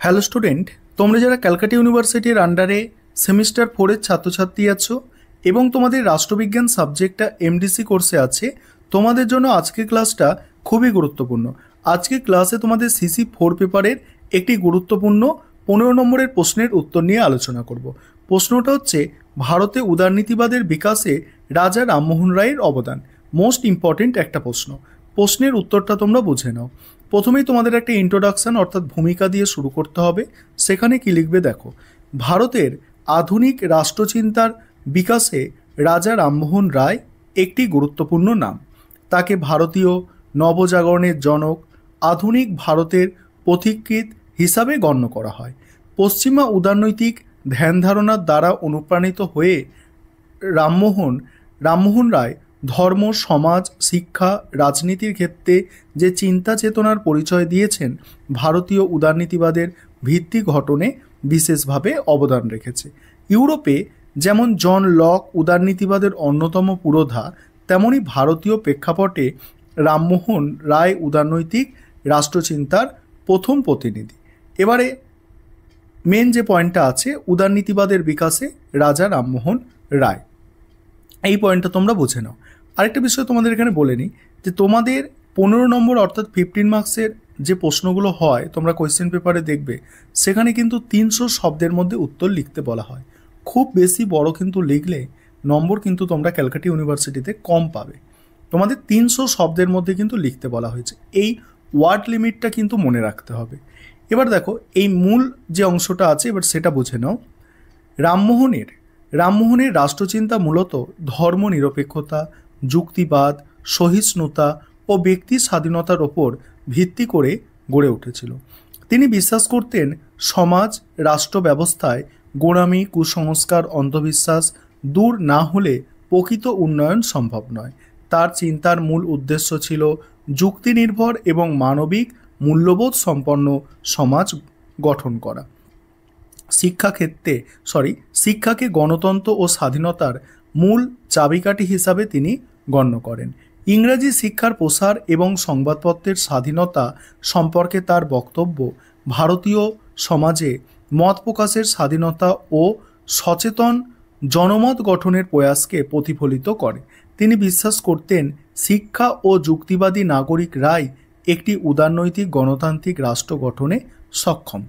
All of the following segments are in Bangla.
হ্যালো স্টুডেন্ট, তোমরা যারা ক্যালকাটা ইউনিভার্সিটির আন্ডারে সেমিস্টার 4-এর ছাত্রছাত্রী আছো এবং তোমাদের রাষ্ট্রবিজ্ঞান সাবজেক্টটা এমডিসি কোর্সে আছে, তোমাদের জন্য আজকের ক্লাসটা খুবই গুরুত্বপূর্ণ। আজকের ক্লাসে তোমাদের সিসি 4 পেপারের একটি গুরুত্বপূর্ণ 15 নম্বরের প্রশ্নের উত্তর নিয়ে আলোচনা করব। প্রশ্নটা হচ্ছে, ভারতে উদারনীতিবাদের বিকাশে রাজা রামমোহন রায়ের অবদান। মোস্ট ইম্পর্টেন্ট একটা প্রশ্ন। প্রশ্নের উত্তরটা তোমরা বুঝে নাও। প্রথমেই তোমাদের একটা ইন্ট্রোডাকশন অর্থাৎ ভূমিকা দিয়ে শুরু করতে হবে। সেখানে কি লিখবে দেখো, ভারতের আধুনিক রাষ্ট্রচিন্তার বিকাশে রাজা রামমোহন রায় একটি গুরুত্বপূর্ণ নাম। তাকে ভারতীয় নবজাগরণের জনক, আধুনিক ভারতের পথিকৃৎ হিসাবে গণ্য করা হয়। পশ্চিমা উদারনৈতিক ধ্যান ধারণার দ্বারা অনুপ্রাণিত হয়ে রামমোহন রায় ধর্ম, সমাজ, শিক্ষা, রাজনীতির ক্ষেত্রে যে চিন্তা চেতনার পরিচয় দিয়েছেন, ভারতীয় উদারনীতিবাদের ভিত্তি গঠনে বিশেষভাবে অবদান রেখেছে। ইউরোপে যেমন জন লক উদারনীতিবাদের অন্যতম পুরোধা, তেমনি ভারতীয় প্রেক্ষাপটে রামমোহন রায় উদারনৈতিক রাষ্ট্রচিন্তার প্রথম প্রতিনিধি। এবারে মেন যে পয়েন্টটা আছে, উদারনীতিবাদের বিকাশে রাজা রামমোহন রায়, এই পয়েন্টটা তোমরা বুঝে নাও। আরেকটা বিষয় তোমাদের এখানে বলে নিই যে তোমাদের 15 নম্বর অর্থাৎ 15 মার্কসের যে প্রশ্নগুলো হয়, তোমরা কোয়েশ্চেন পেপারে দেখবে, সেখানে কিন্তু 300 শব্দের মধ্যে উত্তর লিখতে বলা হয়। খুব বেশি বড় কিন্তু লিখলে নম্বর কিন্তু তোমরা ক্যালকাটা ইউনিভার্সিটিতে কম পাবে। তোমাদের 300 শব্দের মধ্যে কিন্তু লিখতে বলা হয়েছে। এই ওয়ার্ড লিমিটটা কিন্তু মনে রাখতে হবে। এবার দেখো, এই মূল যে অংশটা আছে, এবার সেটা বুঝে নাও। রামমোহনের রাষ্ট্রচিন্তা মূলত ধর্মনিরপেক্ষতা, যুক্তিবাদ, সহিষ্ণুতা ও ব্যক্তি স্বাধীনতার ওপর ভিত্তি করে গড়ে উঠেছিল। তিনি বিশ্বাস করতেন, সমাজ রাষ্ট্র ব্যবস্থায় গোঁড়ামি, কুসংস্কার, অন্ধবিশ্বাস দূর না হলে প্রকৃত উন্নয়ন সম্ভব নয়। তার চিন্তার মূল উদ্দেশ্য ছিল যুক্তিনির্ভর এবং মানবিক মূল্যবোধ সম্পন্ন সমাজ গঠন করা। শিক্ষাকে গণতন্ত্র ও স্বাধীনতার মূল চাবিকাঠি হিসাবে তিনি গণ্য করেন। ইংরেজি শিক্ষার প্রসার এবং সংবাদপত্রের স্বাধীনতা সম্পর্কে তার বক্তব্য ভারতীয় সমাজে মত প্রকাশের স্বাধীনতা ও সচেতন জনমত গঠনের প্রয়াসকে প্রতিফলিত করে। তিনি বিশ্বাস করতেন, শিক্ষা ও যুক্তিবাদী নাগরিকরাই একটি উদারনৈতিক গণতান্ত্রিক রাষ্ট্র গঠনে সক্ষম।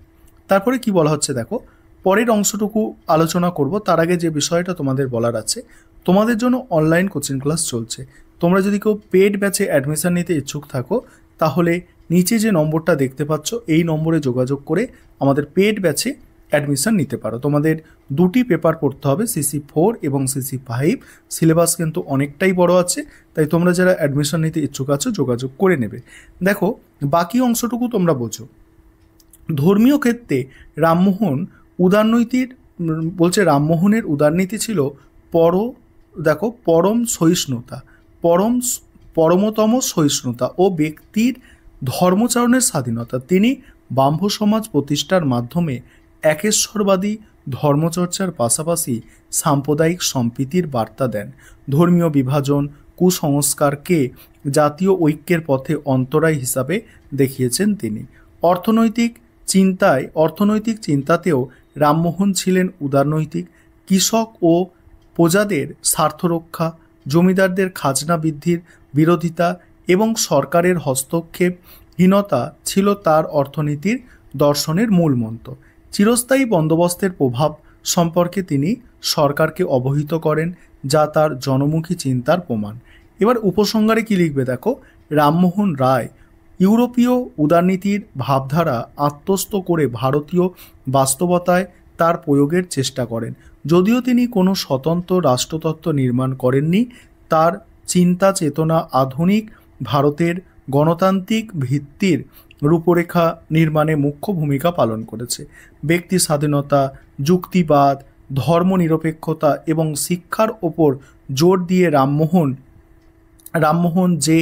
তারপরে কি বলা হচ্ছে দেখো, পরের অংশটুকু আলোচনা করব। তার আগে যে বিষয়টা তোমাদের বলার আছে, তোমাদের জন্য অনলাইন কোচিং ক্লাস চলছে। তোমরা যদি কেউ পেড ব্যাচে অ্যাডমিশন নিতে ইচ্ছুক থাকো, তাহলে নিচে যে নম্বরটা দেখতে পাচ্ছ, এই নম্বরে যোগাযোগ করে আমাদের পেড ব্যাচে অ্যাডমিশন নিতে পারো। তোমাদের 2টি পেপার পড়তে হবে, সিসি 4 এবং সিসি 5। সিলেবাস কিন্তু অনেকটাই বড় আছে, তাই তোমরা যারা অ্যাডমিশন নিতে ইচ্ছুক আছো যোগাযোগ করে নেবে। দেখো, বাকি অংশটুকু তোমরা বোঝো। ধর্মীয় ক্ষেত্রে রামমোহনের উদারনীতি ছিল পরমতম সহিষ্ণুতা ও ব্যক্তির ধর্মচারণের স্বাধীনতা। তিনি ব্রাহ্ম সমাজ প্রতিষ্ঠার মাধ্যমে একেশ্বরবাদী ধর্মচর্চার পাশাপাশি সাম্প্রদায়িক সম্প্রীতির বার্তা দেন। ধর্মীয় বিভাজন, কুসংস্কারকে জাতীয় ঐক্যের পথে অন্তরায় হিসাবে দেখিয়েছেন তিনি। অর্থনৈতিক চিন্তাতেও রামমোহন ছিলেন উদারনৈতিক। কৃষক ও প্রজাদের স্বার্থরক্ষা, জমিদারদের খাজনা বৃদ্ধির বিরোধিতা এবং সরকারের হস্তক্ষেপহীনতা ছিল তার অর্থনীতির দর্শনের মূল মন্ত্র। চিরস্থায়ী বন্দোবস্তের প্রভাব সম্পর্কে তিনি সরকারকে অবহিত করেন, যা তার জনমুখী চিন্তার প্রমাণ। এবার উপসংহারে কি লিখবে দেখো, রামমোহন রায় ইউরোপীয় উদারনীতির ভাবধারা আত্মস্থ করে ভারতীয় বাস্তবতায় তার প্রয়োগের চেষ্টা করেন। যদিও তিনি কোনো স্বতন্ত্র রাষ্ট্রতত্ত্ব নির্মাণ করেননি, তার চিন্তা চেতনা আধুনিক ভারতের গণতান্ত্রিক ভিত্তির রূপরেখা নির্মাণে মুখ্য ভূমিকা পালন করেছে। ব্যক্তি স্বাধীনতা, যুক্তিবাদ, ধর্মনিরপেক্ষতা এবং শিক্ষার ওপর জোর দিয়ে রামমোহন যে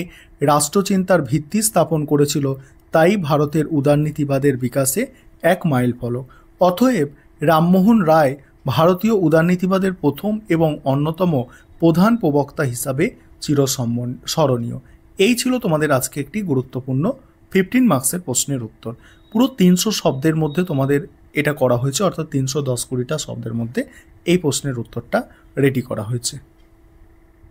রাষ্ট্রচিন্তার ভিত্তি স্থাপন করেছিল, তাই ভারতের উদারনীতিবাদের বিকাশে এক মাইল ফলক। অতএব রামমোহন রায় ভারতীয় উদারনীতিবাদের প্রথম এবং অন্যতম প্রধান প্রবক্তা হিসাবে চিরস্মরণীয়। এই ছিল তোমাদের আজকে একটি গুরুত্বপূর্ণ 15 মার্কসের প্রশ্নের উত্তর। পুরো 300 শব্দের মধ্যে তোমাদের এটা করা হয়েছে, অর্থাৎ 310-20টা শব্দের মধ্যে এই প্রশ্নের উত্তরটা রেডি করা হয়েছে।